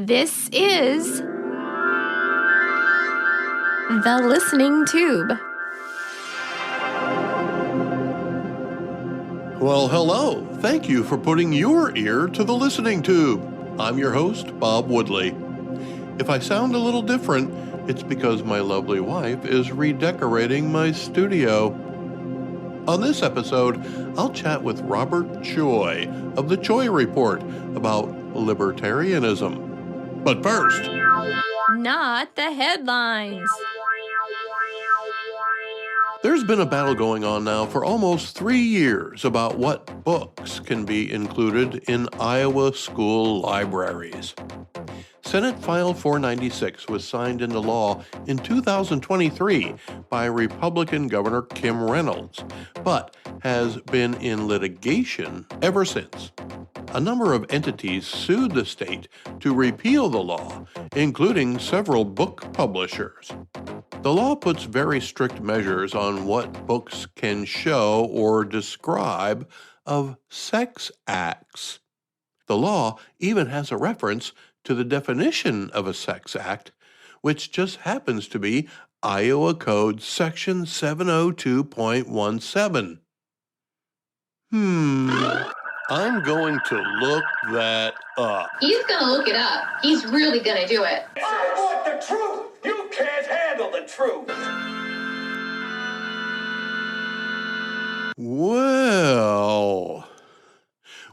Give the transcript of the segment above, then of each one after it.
This is The Listening Tube. Well, hello. Thank you for putting your ear to the listening tube. I'm your host, Bob Woodley. If I sound a little different, it's because my lovely wife is redecorating my studio. On this episode, I'll chat with Robert Choi of the Choi Report about libertarianism. But first, Not the headlines. there's been a battle going on now for almost 3 years about what books can be included in Iowa school libraries. Senate File 496 was signed into law in 2023 by Republican Governor Kim Reynolds, but has been in litigation ever since. A number of entities sued the state to repeal the law, including several book publishers. The law puts very strict measures on what books can show or describe of sex acts. The law even has a reference to the definition of a sex act, which just happens to be Iowa Code Section 702.17. I'm going to look that up. He's going to look it up. He's really going to do it. I want the truth. You can't handle the truth. Well,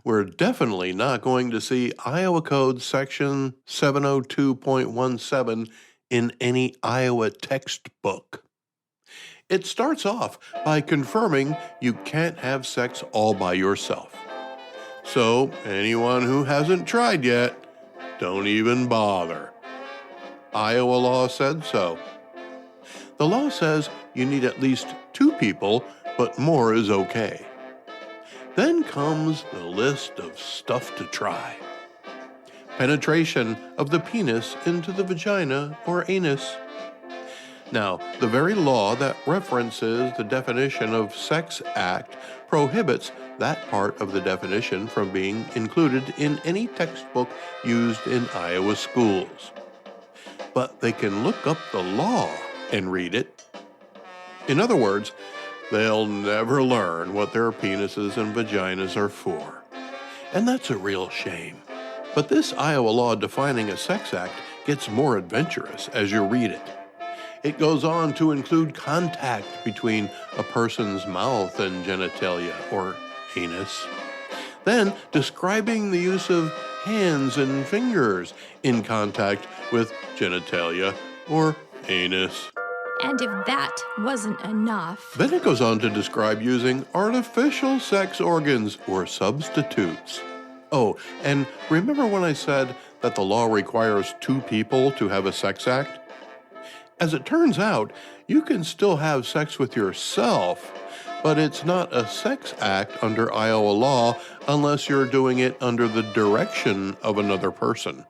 we're definitely not going to see Iowa Code Section 702.17 in any Iowa textbook. It starts off by confirming you can't have sex all by yourself. So, anyone who hasn't tried yet, don't even bother. Iowa law said so. The law says you need at least 2 people, but more is okay. Then comes the list of stuff to try. Penetration of the penis into the vagina or anus. Now, the very law that references the definition of sex act prohibits that part of the definition from being included in any textbook used in Iowa schools. But they can look up the law and read it. In other words, they'll never learn what their penises and vaginas are for. And that's a real shame. But this Iowa law defining a sex act gets more adventurous as you read it. It goes on to include contact between a person's mouth and genitalia, or anus. Then describing the use of hands and fingers in contact with genitalia, or anus. And if that wasn't enough, Then it goes on to describe using artificial sex organs or substitutes. Oh, and remember when I said that the law requires 2 people to have a sex act? As it turns out, you can still have sex with yourself, but it's not a sex act under Iowa law unless you're doing it under the direction of another person.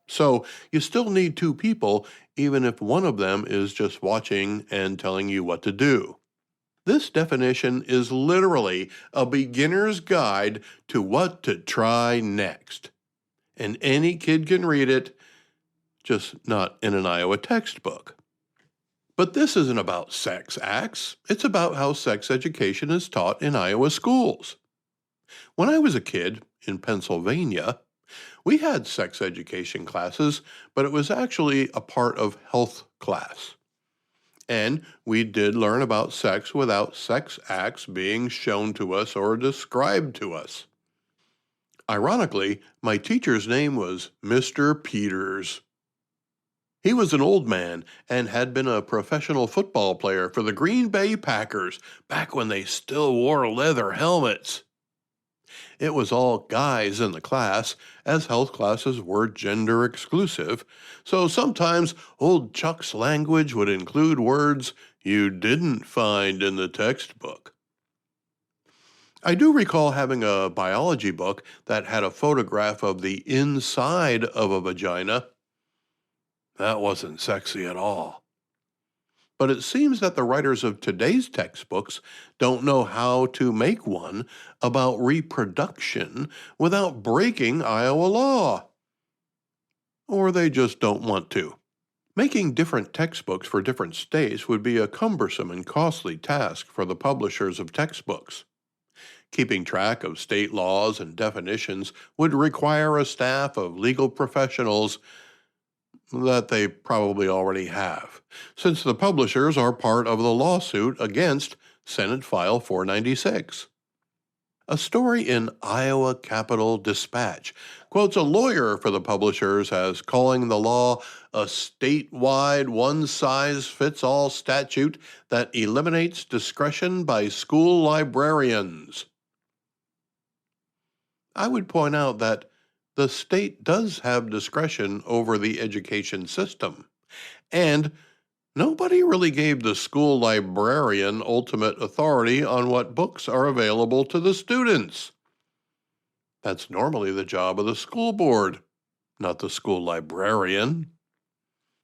So you still need 2 people, even if one of them is just watching and telling you what to do. This definition is literally a beginner's guide to what to try next. And any kid can read it, just not in an Iowa textbook. But this isn't about sex acts. It's about how sex education is taught in Iowa schools. When I was a kid in Pennsylvania, we had sex education classes, but it was actually a part of health class. And we did learn about sex without sex acts being shown to us or described to us. Ironically, my teacher's name was Mr. Peters. He was an old man and had been a professional football player for the Green Bay Packers back when they still wore leather helmets. It was all guys in the class, as health classes were gender exclusive, so sometimes old Chuck's language would include words you didn't find in the textbook. I do recall having a biology book that had a photograph of the inside of a vagina. That wasn't sexy at all. But it seems that the writers of today's textbooks don't know how to make one about reproduction without breaking Iowa law. or they just don't want to. Making different textbooks for different states would be a cumbersome and costly task for the publishers of textbooks. Keeping track of state laws and definitions would require a staff of legal professionals that they probably already have, since the publishers are part of the lawsuit against Senate File 496. A story in Iowa Capitol Dispatch quotes a lawyer for the publishers as calling the law a statewide one-size-fits-all statute that eliminates discretion by school librarians. I would point out that the state does have discretion over the education system, and nobody really gave the school librarian ultimate authority on what books are available to the students. That's normally the job of the school board, not the school librarian.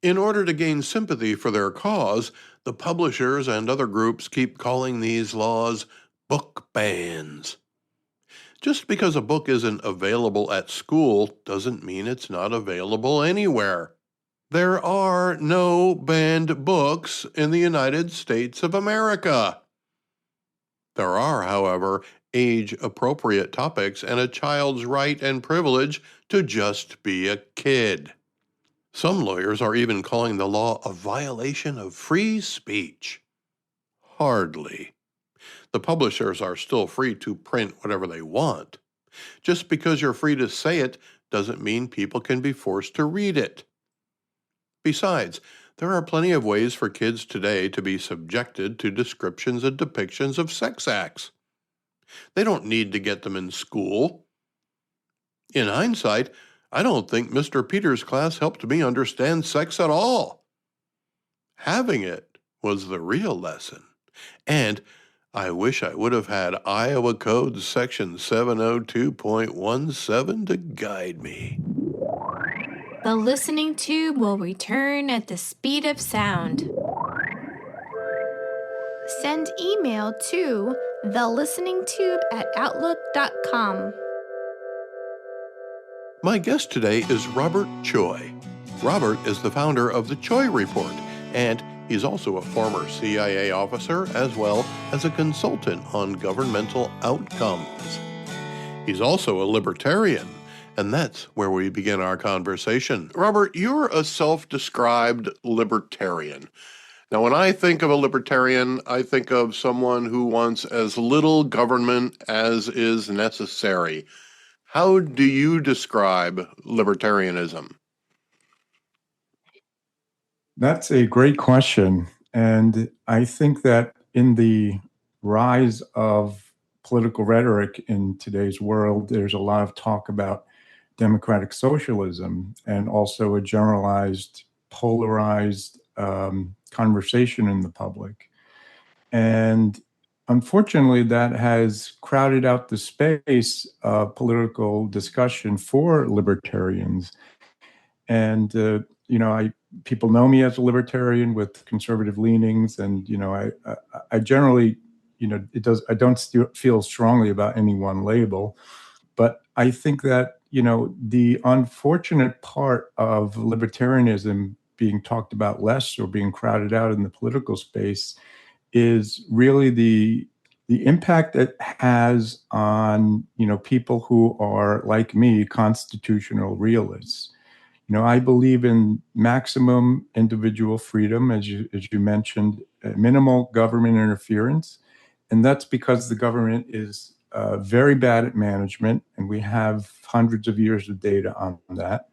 In order to gain sympathy for their cause, the publishers and other groups keep calling these laws book bans. Just because a book isn't available at school doesn't mean it's not available anywhere. There are no banned books in the United States of America. There are, however, age-appropriate topics and a child's right and privilege to just be a kid. Some lawyers are even calling the law a violation of free speech. Hardly. The publishers are still free to print whatever they want. Just because you're free to say it doesn't mean people can be forced to read it. Besides, there are plenty of ways for kids today to be subjected to descriptions and depictions of sex acts. They don't need to get them in school. In hindsight, I don't think Mr. Peters' class helped me understand sex at all. Having it was the real lesson, and I wish I would have had Iowa Code Section 702.17 to guide me. The listening tube will return at the speed of sound. Send email to thelisteningtube@outlook.com. My guest today is Robert Choi. Robert is the founder of the Choi Report, and he's also a former CIA officer as well as a consultant on governmental outcomes. He's also a libertarian, and that's where we begin our conversation. Robert, you're a self-described libertarian. Now, when I think of a libertarian, I think of someone who wants as little government as is necessary. How do you describe libertarianism? That's a great question. And I think that in the rise of political rhetoric in today's world, there's a lot of talk about democratic socialism and also a generalized, polarized conversation in the public. And unfortunately, that has crowded out the space of political discussion for libertarians. And, people know me as a libertarian with conservative leanings. And, I generally, I don't feel strongly about any one label. But I think that, the unfortunate part of libertarianism being talked about less or being crowded out in the political space is really the impact it has on, people who are, like me, constitutional realists. I believe in maximum individual freedom, as you mentioned, minimal government interference. And that's because the government is very bad at management, and we have hundreds of years of data on that.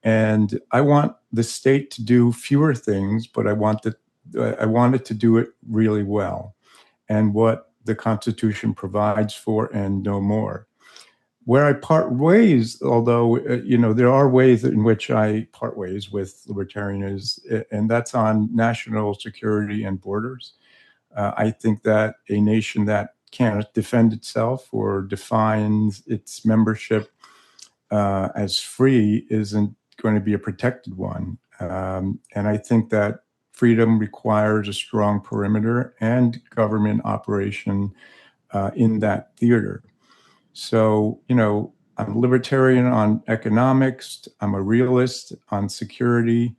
And I want the state to do fewer things, but I want it to do it really well, and what the Constitution provides for, and no more. Where I part ways, although, there are ways in which I part ways with libertarians, and that's on national security and borders. I think that a nation that can't defend itself or defines its membership as free isn't going to be a protected one. And I think that freedom requires a strong perimeter and government operation in that theater. So, I'm libertarian on economics. I'm a realist on security,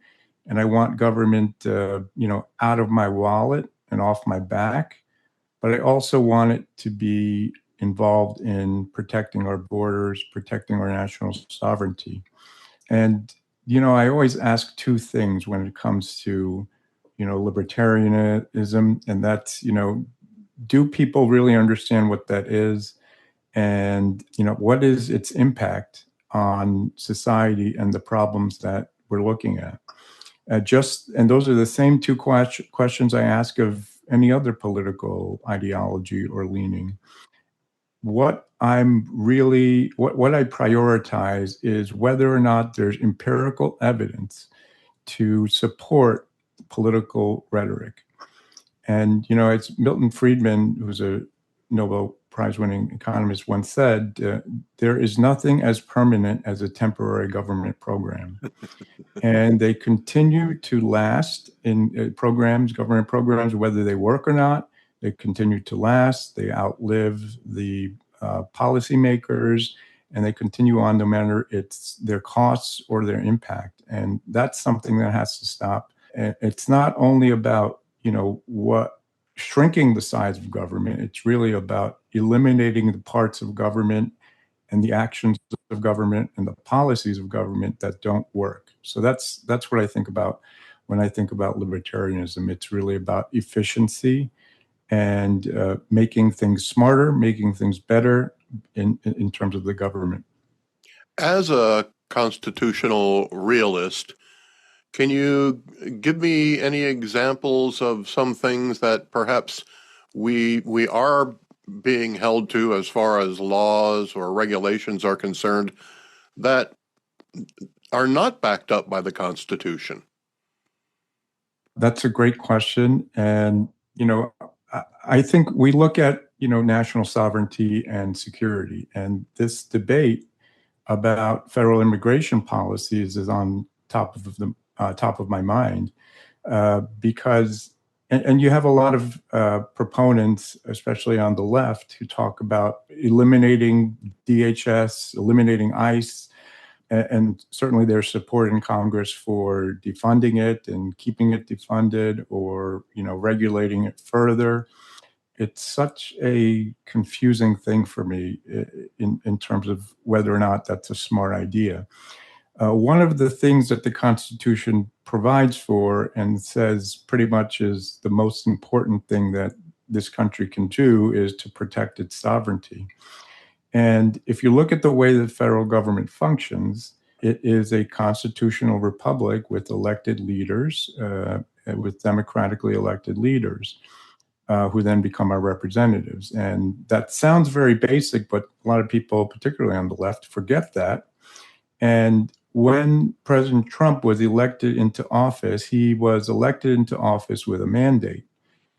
and I want government, out of my wallet and off my back. But I also want it to be involved in protecting our borders, protecting our national sovereignty. And, I always ask two things when it comes to, libertarianism, and that's, do people really understand what that is? And, what is its impact on society and the problems that we're looking at? And those are the same two questions I ask of any other political ideology or leaning. What I prioritize is whether or not there's empirical evidence to support political rhetoric. And, it's Milton Friedman, who's a Nobel Prize winning economist, once said, there is nothing as permanent as a temporary government program. And they continue to last in government programs, whether they work or not. They continue to last. They outlive the policymakers, and they continue on no matter it's their costs or their impact. And that's something that has to stop. And it's not only about what shrinking the size of government. It's really about eliminating the parts of government and the actions of government and the policies of government that don't work. So that's what I think about when I think about libertarianism. It's really about efficiency and making things smarter, making things better in terms of the government. As a constitutional realist, can you give me any examples of some things that perhaps we are being held to as far as laws or regulations are concerned that are not backed up by the Constitution? That's a great question. And, I think we look at, national sovereignty and security, and this debate about federal immigration policies is on top of my mind because you have a lot of proponents, especially on the left, who talk about eliminating DHS, eliminating ICE, and certainly there's support in Congress for defunding it and keeping it defunded or regulating it further. It's such a confusing thing for me in terms of whether or not that's a smart idea. One of the things that the Constitution provides for and says pretty much is the most important thing that this country can do is to protect its sovereignty. And if you look at the way the federal government functions, it is a constitutional republic with elected leaders, with democratically elected leaders. Who then become our representatives. And that sounds very basic, but a lot of people, particularly on the left, forget that. And when President Trump was elected into office, he was elected into office with a mandate.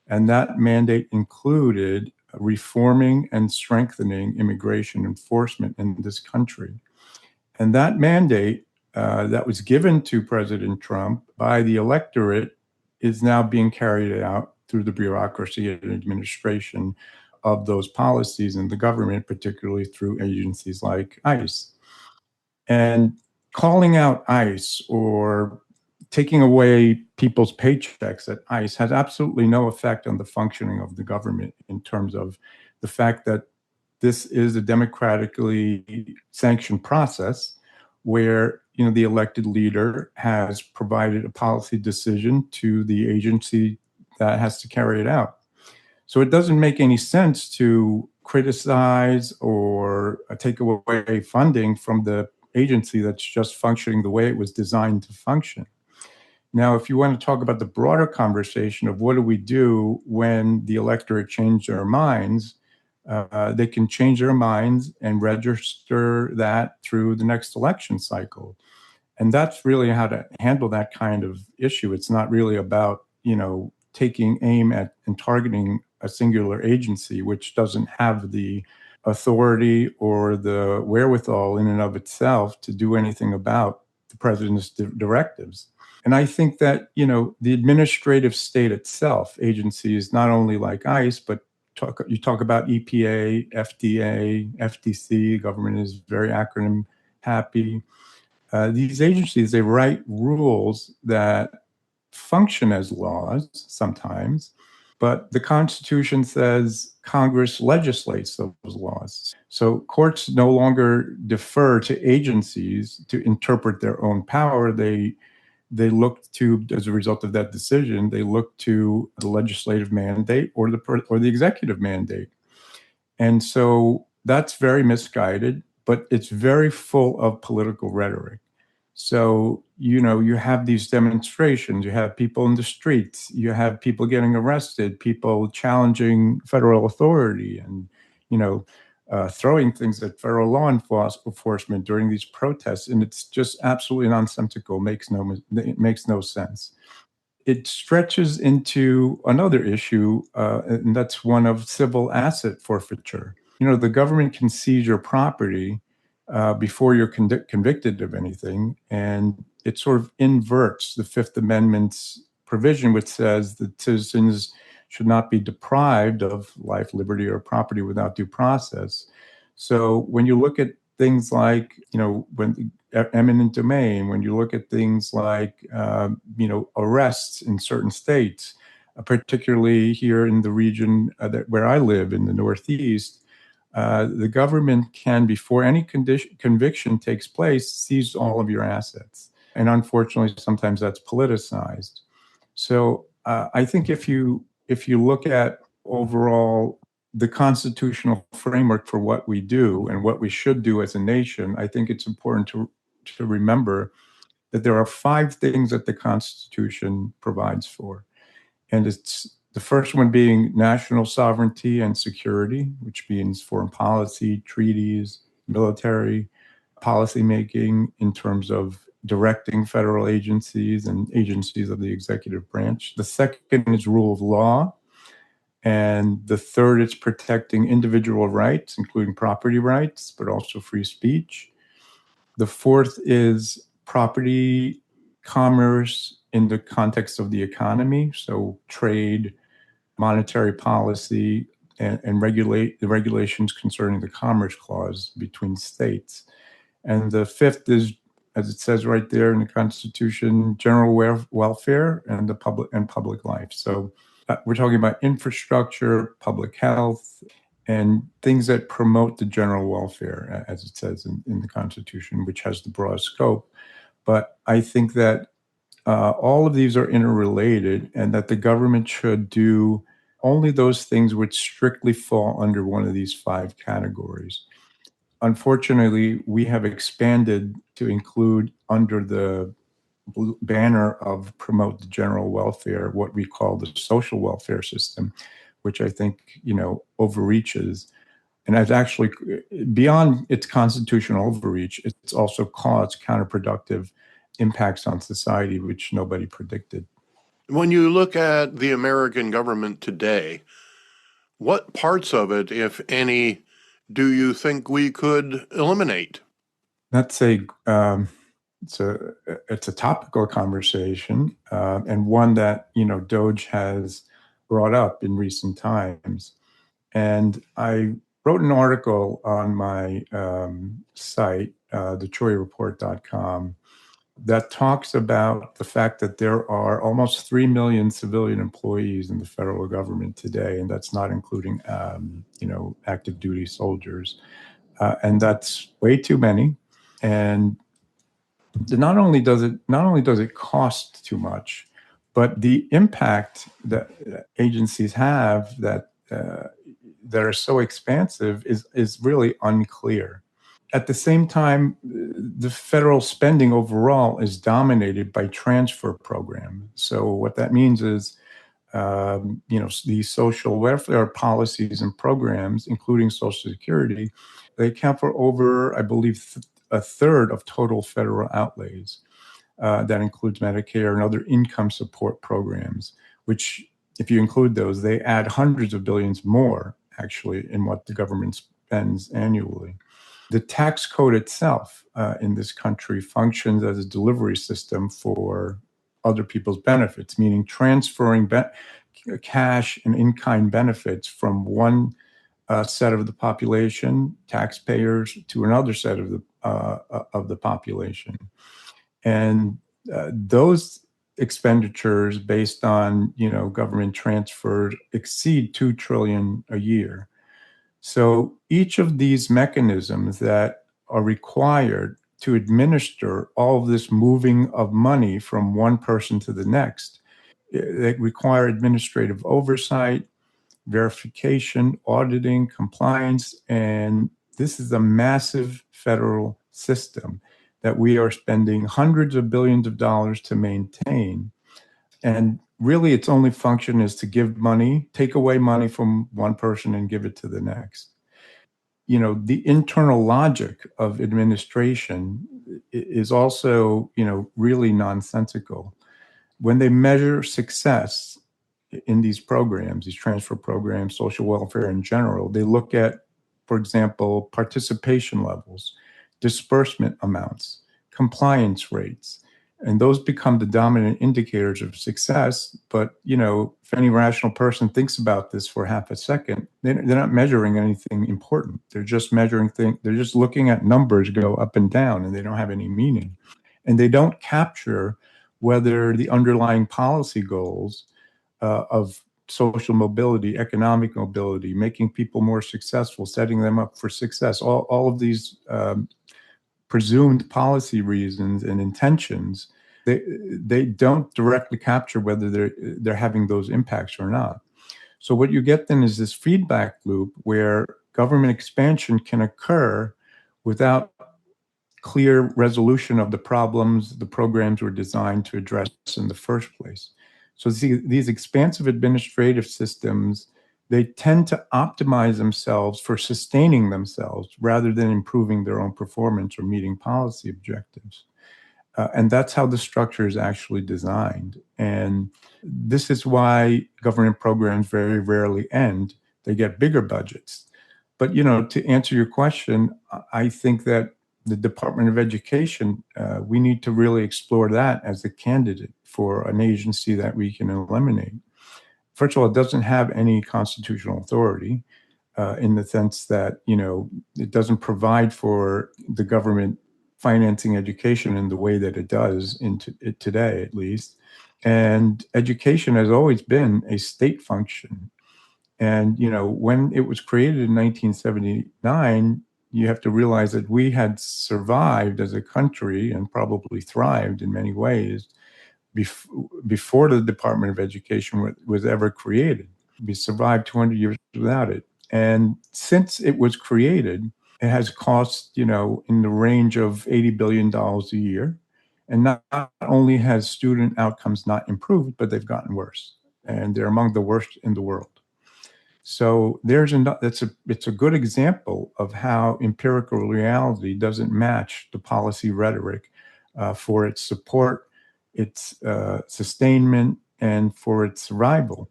And that mandate included reforming and strengthening immigration enforcement in this country. And that mandate that was given to President Trump by the electorate is now being carried out through the bureaucracy and administration of those policies in the government, particularly through agencies like ICE. And calling out ICE or taking away people's paychecks at ICE has absolutely no effect on the functioning of the government in terms of the fact that this is a democratically sanctioned process where the elected leader has provided a policy decision to the agency that has to carry it out. So it doesn't make any sense to criticize or take away funding from the agency that's just functioning the way it was designed to function. Now, if you want to talk about the broader conversation of what do we do when the electorate change their minds, they can change their minds and register that through the next election cycle. And that's really how to handle that kind of issue. It's not really about, taking aim at and targeting a singular agency, which doesn't have the authority or the wherewithal in and of itself to do anything about the president's directives. And I think that, the administrative state itself, agencies not only like ICE, but you talk about EPA, FDA, FTC. Government is very acronym happy. These agencies, they write rules that function as laws sometimes, but the Constitution says Congress legislates those laws. So courts no longer defer to agencies to interpret their own power. They look to, as a result of that decision, they look to the legislative mandate or the executive mandate. And so that's very misguided, but it's very full of political rhetoric. So, you have these demonstrations, you have people in the streets, you have people getting arrested, people challenging federal authority and, throwing things at federal law enforcement during these protests. And it's just absolutely nonsensical, it makes no sense. It stretches into another issue, and that's one of civil asset forfeiture. The government can seize your property before you're convicted of anything, and it sort of inverts the Fifth Amendment's provision, which says that citizens should not be deprived of life, liberty, or property without due process. So when you look at things like, when eminent domain, when you look at things like, arrests in certain states, particularly here in the region where I live in the Northeast, the government can, before any conviction takes place, seize all of your assets. And unfortunately, sometimes that's politicized. So I think if you look at overall the constitutional framework for what we do and what we should do as a nation, I think it's important to remember that there are 5 things that the Constitution provides for. And it's the first one being national sovereignty and security, which means foreign policy, treaties, military policymaking in terms of directing federal agencies and agencies of the executive branch. The second is rule of law. And the third is protecting individual rights, including property rights, but also free speech. The fourth is property, commerce in the context of the economy, so trade, monetary policy, and regulate the regulations concerning the Commerce Clause between states. And the fifth is, as it says right there in the Constitution, general welfare and public life. So we're talking about infrastructure, public health, and things that promote the general welfare, as it says in the Constitution, which has the broad scope. But I think that all of these are interrelated, and that the government should do only those things which strictly fall under one of these 5 categories. Unfortunately, we have expanded to include under the banner of promote the general welfare, what we call the social welfare system, which I think, overreaches. And it's actually, beyond its constitutional overreach, it's also caused counterproductive impacts on society, which nobody predicted. When you look at the American government today, what parts of it, if any, do you think we could eliminate? That's it's a topical conversation, and one that Doge has brought up in recent times. And I wrote an article on my site, thechoireport.com, that talks about the fact that there are almost 3 million civilian employees in the federal government today, and that's not including active duty soldiers, and that's way too many. And not only does it cost too much, but the impact that agencies have that are so expansive is really unclear. At the same time, the federal spending overall is dominated by transfer programs. So what that means is, these social welfare policies and programs, including Social Security, they account for over, I believe, a third of total federal outlays. That includes Medicare and other income support programs, which, if you include those, they add hundreds of billions more, actually, in what the government spends annually. The tax code itself in this country functions as a delivery system for other people's benefits, meaning transferring cash and in-kind benefits from one set of the population, taxpayers, to another set of the population. And those expenditures based on, government transfers exceed $2 trillion a year. So each of these mechanisms that are required to administer all of this moving of money from one person to the next, they require administrative oversight, verification, auditing, compliance, and this is a massive federal system that we are spending hundreds of billions of dollars to maintain. And really, its only function is to give money, take away money from one person and give it to the next. The internal logic of administration is also, really nonsensical. When they measure success in these programs, these transfer programs, social welfare in general, they look at, for example, participation levels, disbursement amounts, compliance rates, and those become the dominant indicators of success. But, if any rational person thinks about this for half a second, they're not measuring anything important. They're just measuring things. They're just looking at numbers go up and down, and they don't have any meaning. And they don't capture whether the underlying policy goals of social mobility, economic mobility, making people more successful, setting them up for success, all of these presumed policy reasons and intentions, they don't directly capture whether they're having those impacts or not. So what you get then is this feedback loop where government expansion can occur without clear resolution of the problems the programs were designed to address in the first place. So these expansive administrative systems, they tend to optimize themselves for sustaining themselves rather than improving their own performance or meeting policy objectives. And that's how the structure is actually designed. And this is why government programs very rarely end. They get bigger budgets. But, to answer your question, I think that the Department of Education, we need to really explore that as a candidate for an agency that we can eliminate. First of all, it doesn't have any constitutional authority in the sense that, it doesn't provide for the government financing education in the way that it does today, at least. And education has always been a state function. And, when it was created in 1979, you have to realize that we had survived as a country and probably thrived in many ways before the Department of Education was ever created. We survived 200 years without it. And since it was created, it has cost, in the range of $80 billion a year. And not only has student outcomes not improved, but they've gotten worse. And they're among the worst in the world. So it's a good example of how empirical reality doesn't match the policy rhetoric for its support, its sustainment, and for its survival.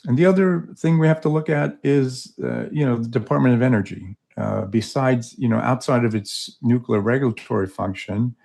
And the other thing we have to look at is, the Department of Energy. Besides, outside of its nuclear regulatory function,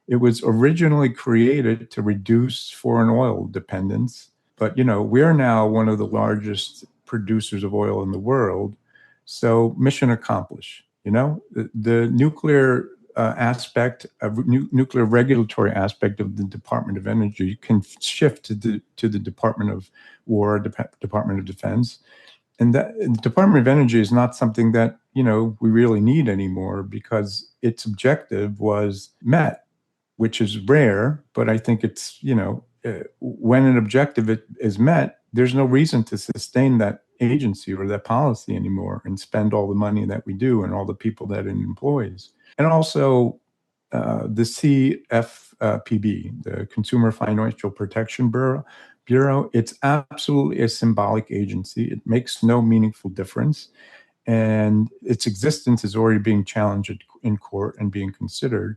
it was originally created to reduce foreign oil dependence. But, we're now one of the largest producers of oil in the world. So mission accomplished. The nuclear aspect of nuclear regulatory aspect of the Department of Energy can shift to the Department of War, Department of Defense. And that the Department of Energy is not something that, we really need anymore because its objective was met, which is rare. But I think it's, when an objective is met, there's no reason to sustain that agency or that policy anymore and spend all the money that we do and all the people that it employs. And also the CFPB, the Consumer Financial Protection Bureau, it's absolutely a symbolic agency. It makes no meaningful difference. And its existence is already being challenged in court and being considered.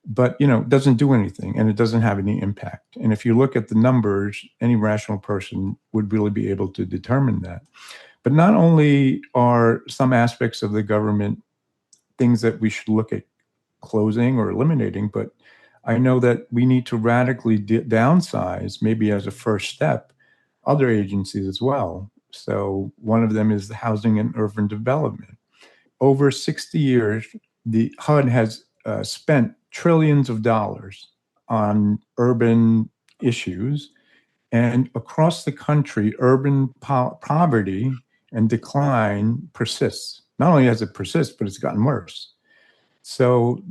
But, it doesn't do anything and it doesn't have any impact. And if you look at the numbers, any rational person would really be able to determine that. But not only are some aspects of the government things that we should look at closing or eliminating, but I know that we need to radically downsize, maybe as a first step, other agencies as well. So one of them is the Housing and Urban Development. Over 60 years, the HUD has spent trillions of dollars on urban issues. And across the country, urban poverty and decline persists. Not only has it persisted, but it's gotten worse. So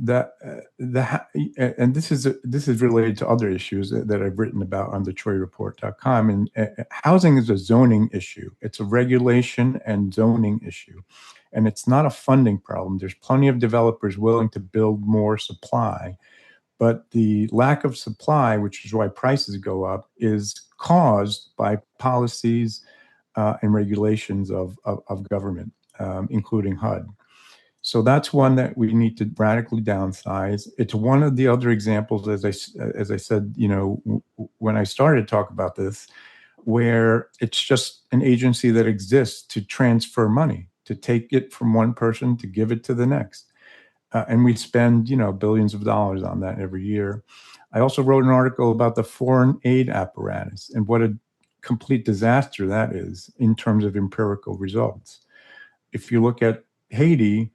and this is related to other issues that I've written about on the TroyReport.com. And housing is a zoning issue. It's a regulation and zoning issue, and it's not a funding problem. There's plenty of developers willing to build more supply, but the lack of supply, which is why prices go up, is caused by policies and regulations of government, including HUD. So that's one that we need to radically downsize. It's one of the other examples, as I said, when I started to talk about this, where it's just an agency that exists to transfer money, to take it from one person to give it to the next. And we spend, billions of dollars on that every year. I also wrote an article about the foreign aid apparatus and what a complete disaster that is in terms of empirical results. If you look at Haiti,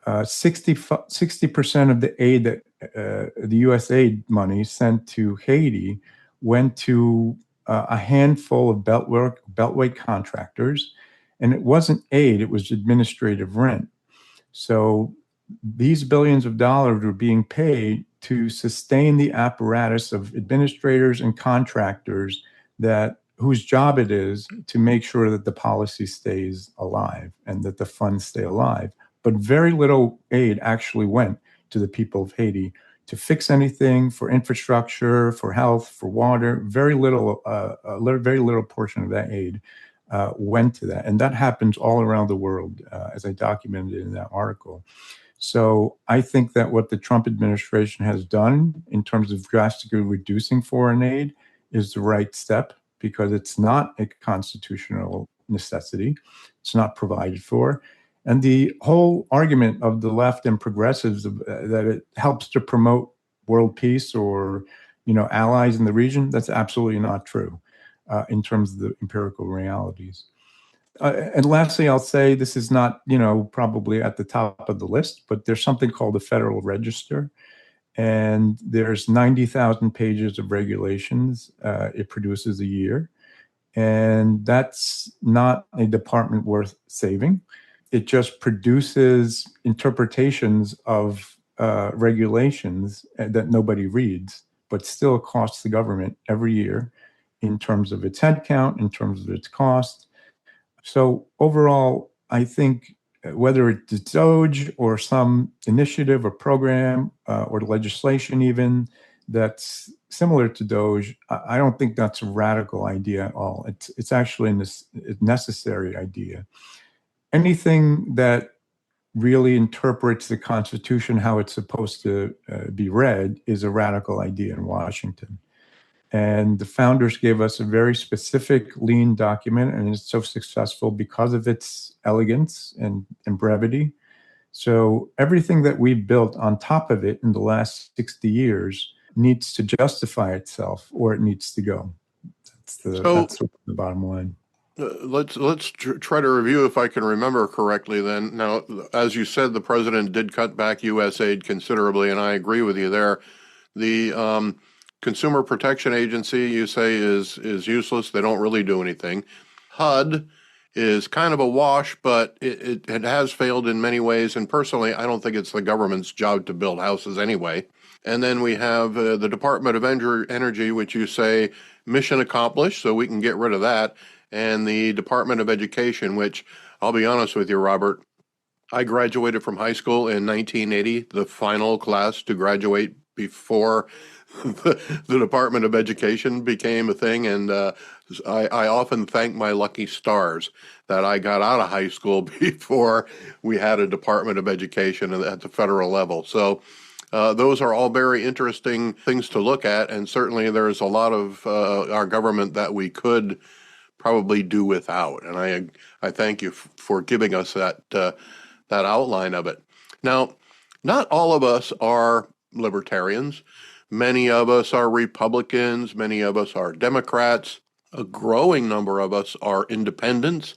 60% of the aid that the U.S. aid money sent to Haiti went to a handful of beltway contractors, and it wasn't aid, it was administrative rent. So these billions of dollars were being paid to sustain the apparatus of administrators and contractors whose job it is to make sure that the policy stays alive and that the funds stay alive. But very little aid actually went to the people of Haiti to fix anything, for infrastructure, for health, for water. Very little portion of that aid went to that. And that happens all around the world, as I documented in that article. So I think that what the Trump administration has done in terms of drastically reducing foreign aid is the right step, because it's not a constitutional necessity. It's not provided for. And the whole argument of the left and progressives that it helps to promote world peace or, allies in the region, that's absolutely not true in terms of the empirical realities. And lastly, I'll say this is not, probably at the top of the list, but there's something called the Federal Register. And there's 90,000 pages of regulations it produces a year. And that's not a department worth saving. It just produces interpretations of regulations that nobody reads, but still costs the government every year in terms of its headcount, in terms of its cost. So overall, I think whether it's DOGE or some initiative or program or legislation even that's similar to DOGE, I don't think that's a radical idea at all. It's actually a necessary idea. Anything that really interprets the Constitution how it's supposed to be read is a radical idea in Washington. And the founders gave us a very specific, lean document, and it's so successful because of its elegance and brevity. So everything that we've built on top of it in the last 60 years needs to justify itself, or it needs to go. That's the bottom line. Let's try to review, if I can remember correctly then. Now, as you said, the president did cut back U.S. aid considerably, and I agree with you there. The Consumer Protection Agency, you say, is useless. They don't really do anything. HUD is kind of a wash, but it has failed in many ways. And personally, I don't think it's the government's job to build houses anyway. And then we have the Department of Energy, which you say mission accomplished, so we can get rid of that. And the Department of Education, which I'll be honest with you, Robert, I graduated from high school in 1980, the final class to graduate before the Department of Education became a thing. And I often thank my lucky stars that I got out of high school before we had a Department of Education at the federal level. So those are all very interesting things to look at. And certainly there's a lot of our government that we could probably do without. And I thank you for giving us that outline of it. Now, not all of us are libertarians. Many of us are Republicans. Many of us are Democrats. A growing number of us are independents,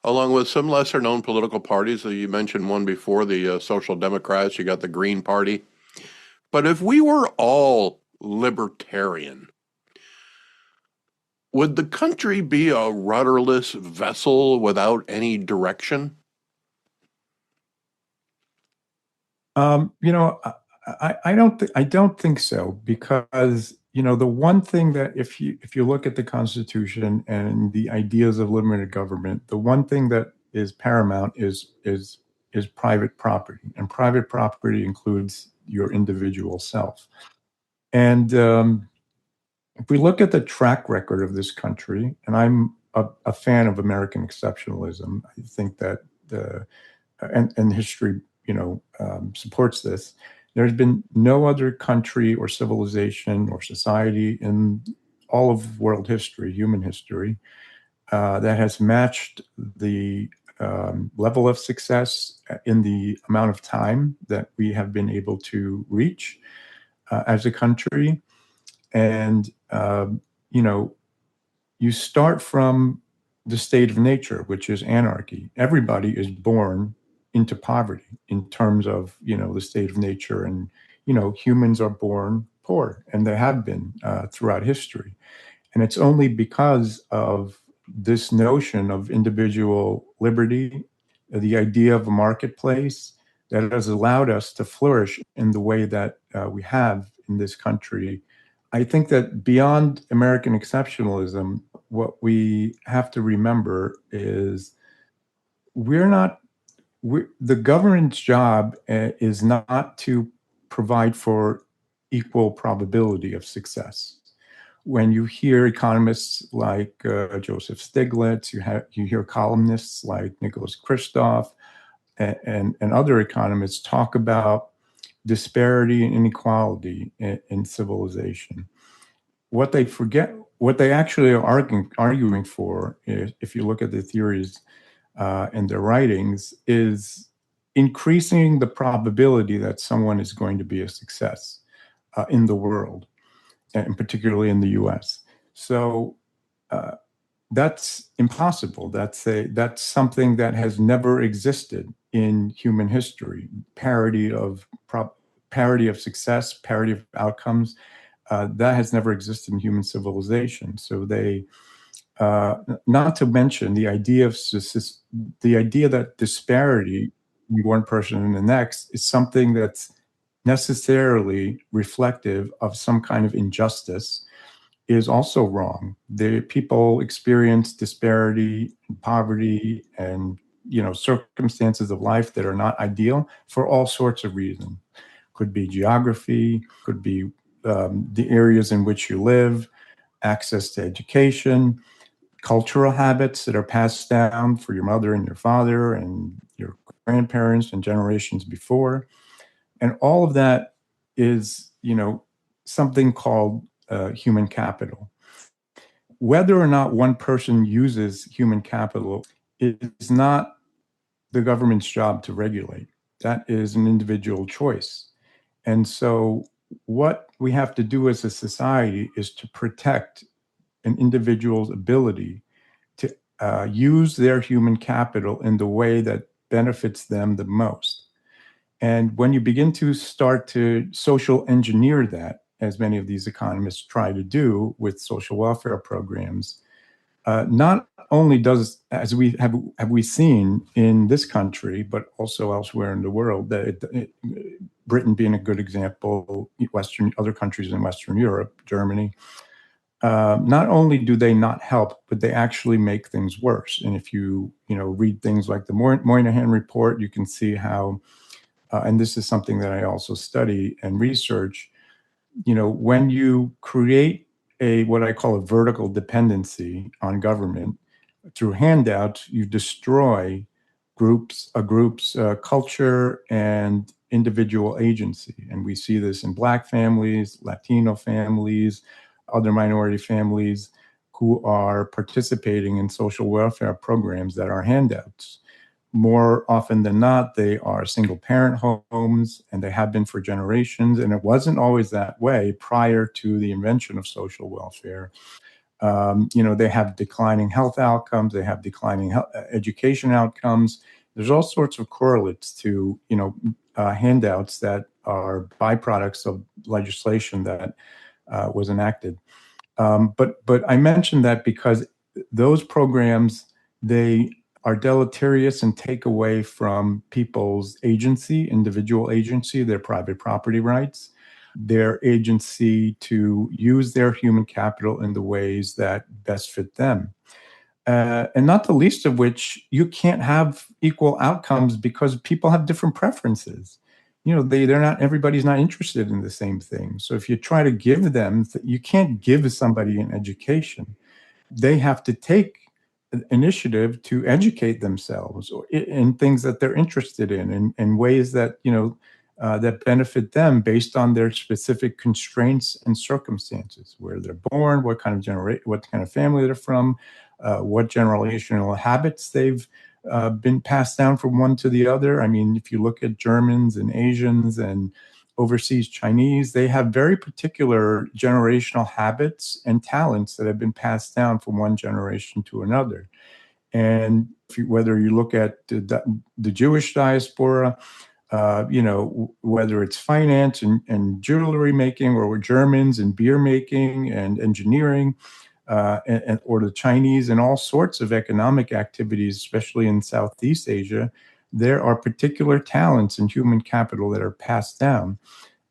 along with some lesser known political parties. You mentioned one before, the Social Democrats, you got the Green Party. But if we were all libertarian, would the country be a rudderless vessel without any direction? I don't think so, because the one thing that if you look at the Constitution and the ideas of limited government, the one thing that is paramount is private property, and private property includes your individual self. And if we look at the track record of this country, and I'm a fan of American exceptionalism, I think that and history, supports this. There's been no other country or civilization or society in all of world history, human history, that has matched the level of success in the amount of time that we have been able to reach as a country. And you start from the state of nature, which is anarchy. Everybody is born into poverty in terms of the state of nature, and humans are born poor, and they have been throughout history. And it's only because of this notion of individual liberty, the idea of a marketplace, that has allowed us to flourish in the way that we have in this country. I think that beyond American exceptionalism, what we have to remember is the government's job is not to provide for equal probability of success. When you hear economists like Joseph Stiglitz, you hear columnists like Nicholas Kristof and other economists talk about disparity and inequality in civilization. What they forget, what they actually are arguing for, if you look at the theories and their writings, is increasing the probability that someone is going to be a success in the world, and particularly in the U.S. So that's impossible. That's something that has never existed in human history. Parity of success, parity of outcomes, that has never existed in human civilization. So they, not to mention the idea that disparity in one person and the next is something that's necessarily reflective of some kind of injustice, is also wrong. People experience disparity and poverty and circumstances of life that are not ideal for all sorts of reasons. Could be geography, could be the areas in which you live, access to education, cultural habits that are passed down for your mother and your father and your grandparents and generations before. And all of that is, something called human capital. Whether or not one person uses human capital is not the government's job to regulate. That is an individual choice. And so what we have to do as a society is to protect an individual's ability to use their human capital in the way that benefits them the most. And when you begin to start to social engineer that, as many of these economists try to do with social welfare programs, not only does, as we have seen in this country, but also elsewhere in the world, that Britain being a good example, other countries in Western Europe, Germany, not only do they not help, but they actually make things worse. And if you read things like the Moynihan Report, you can see how, and this is something that I also study and research, when you create what I call a vertical dependency on government through handouts, you destroy a group's culture and individual agency. And we see this in Black families, Latino families, other minority families who are participating in social welfare programs that are handouts. More often than not, they are single parent homes, and they have been for generations. And it wasn't always that way prior to the invention of social welfare. They have declining health outcomes, they have declining education outcomes. There's all sorts of correlates to, handouts that are byproducts of legislation that was enacted. But I mentioned that because those programs, they are deleterious and take away from people's agency, individual agency, their private property rights, their agency to use their human capital in the ways that best fit them. And not the least of which, you can't have equal outcomes because people have different preferences. They're not, everybody's not interested in the same thing. So if you try to give them, you can't give somebody an education. They have to take initiative to educate themselves in things that they're interested in ways that, that benefit them based on their specific constraints and circumstances, where they're born, what kind of family they're from, what generational habits they've been passed down from one to the other. I mean, if you look at Germans and Asians and overseas Chinese, they have very particular generational habits and talents that have been passed down from one generation to another. And whether you look at the Jewish diaspora, whether it's finance and jewelry making, or Germans and beer making and engineering, or the Chinese and all sorts of economic activities, especially in Southeast Asia, there are particular talents and human capital that are passed down.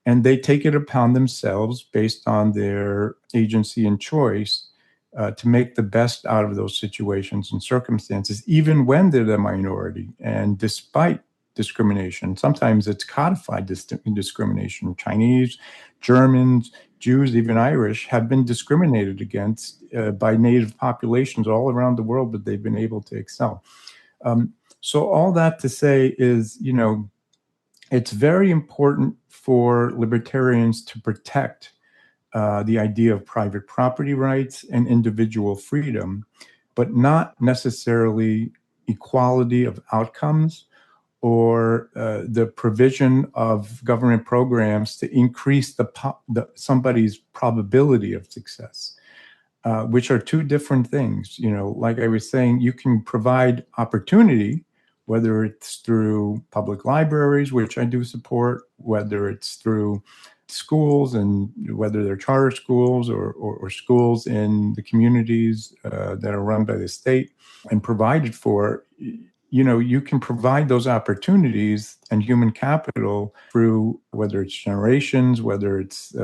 And they take it upon themselves, based on their agency and choice, to make the best out of those situations and circumstances, even when they're the minority. And despite discrimination, sometimes it's codified discrimination. Chinese, Germans, Jews, even Irish have been discriminated against by native populations all around the world, but they've been able to excel. So all that to say is, it's very important for libertarians to protect the idea of private property rights and individual freedom, but not necessarily equality of outcomes or the provision of government programs to increase somebody's probability of success, which are two different things. Like I was saying, you can provide opportunity, whether it's through public libraries, which I do support, whether it's through schools, and whether they're charter schools or schools in the communities that are run by the state and provided for. You can provide those opportunities and human capital through, whether it's generations, whether it's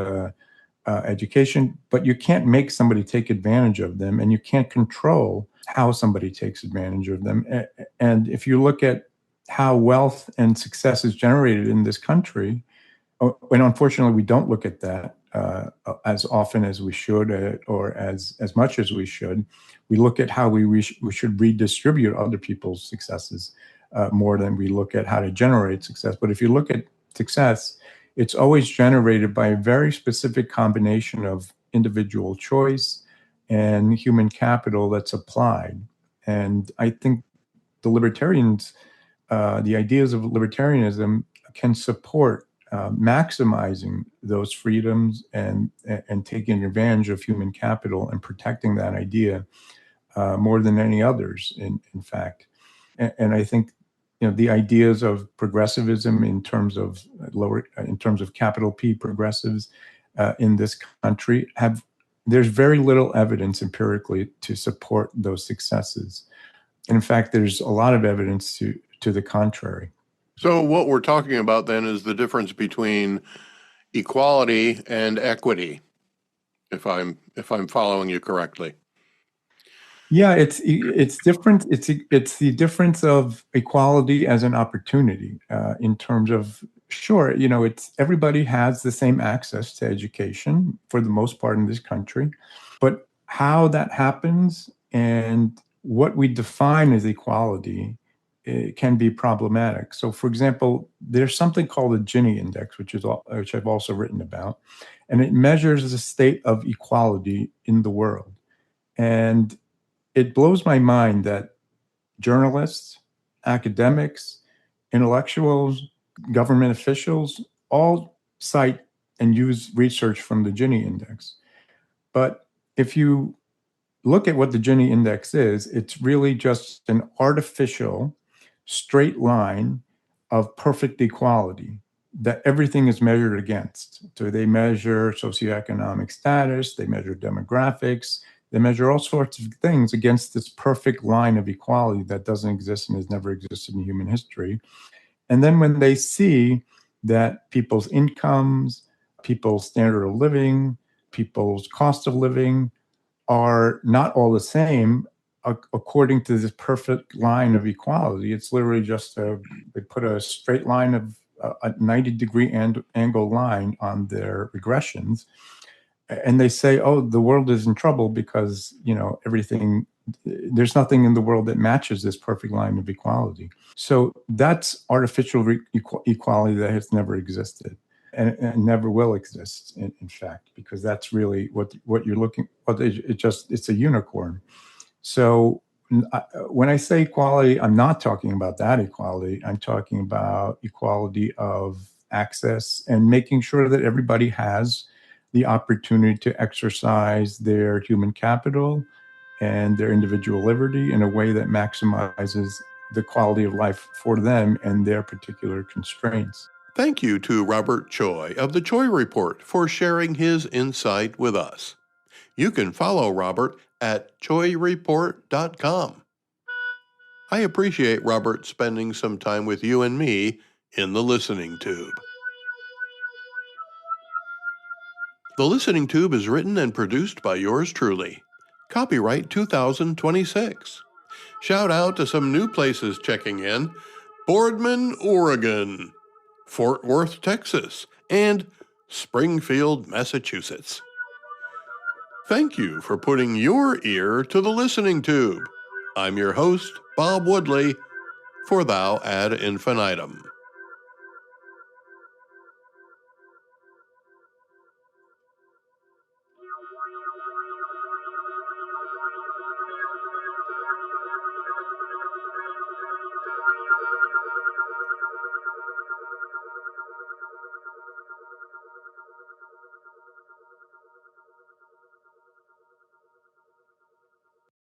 education, but you can't make somebody take advantage of them, and you can't control how somebody takes advantage of them. And if you look at how wealth and success is generated in this country, and unfortunately we don't look at that as often as we should, or as much as we should. We look at how we should redistribute other people's successes more than we look at how to generate success. But if you look at success, it's always generated by a very specific combination of individual choice and human capital that's applied. And I think the libertarians, the ideas of libertarianism can support maximizing those freedoms and taking advantage of human capital and protecting that idea more than any others, in fact. And I think the ideas of progressivism in terms of capital P progressives in this country there's very little evidence empirically to support those successes. And in fact, there's a lot of evidence to the contrary. So what we're talking about then is the difference between equality and equity, if I'm following you correctly. Yeah, it's different. It's the difference of equality as an opportunity in terms of, sure, it's everybody has the same access to education for the most part in this country, but how that happens and what we define as equality, it can be problematic. So, for example, there's something called the Gini index, which I've also written about, and it measures the state of equality in the world. And it blows my mind that journalists, academics, intellectuals, government officials all cite and use research from the Gini index. But if you look at what the Gini index is, it's really just an artificial straight line of perfect equality that everything is measured against. So they measure socioeconomic status, they measure demographics, they measure all sorts of things against this perfect line of equality that doesn't exist and has never existed in human history. And then when they see that people's incomes, people's standard of living, people's cost of living are not all the same according to this perfect line of equality. It's literally just they put a straight line of a 90-degree angle line on their regressions. And they say, oh, the world is in trouble because, there's nothing in the world that matches this perfect line of equality. So that's artificial equality that has never existed and never will exist, in fact, because that's really what you're looking at. It's a unicorn. So when I say equality, I'm not talking about that equality. I'm talking about equality of access and making sure that everybody has the opportunity to exercise their human capital and their individual liberty in a way that maximizes the quality of life for them and their particular constraints. Thank you to Robert Choi of the Choi Report for sharing his insight with us. You can follow Robert at choireport.com. I appreciate Robert spending some time with you and me in the Listening Tube. The Listening Tube is written and produced by yours truly. Copyright 2026. Shout out to some new places checking in: Boardman, Oregon, Fort Worth, Texas, and Springfield, Massachusetts. Thank you for putting your ear to the Listening Tube. I'm your host, Bob Woodley, for Thou Ad Infinitum.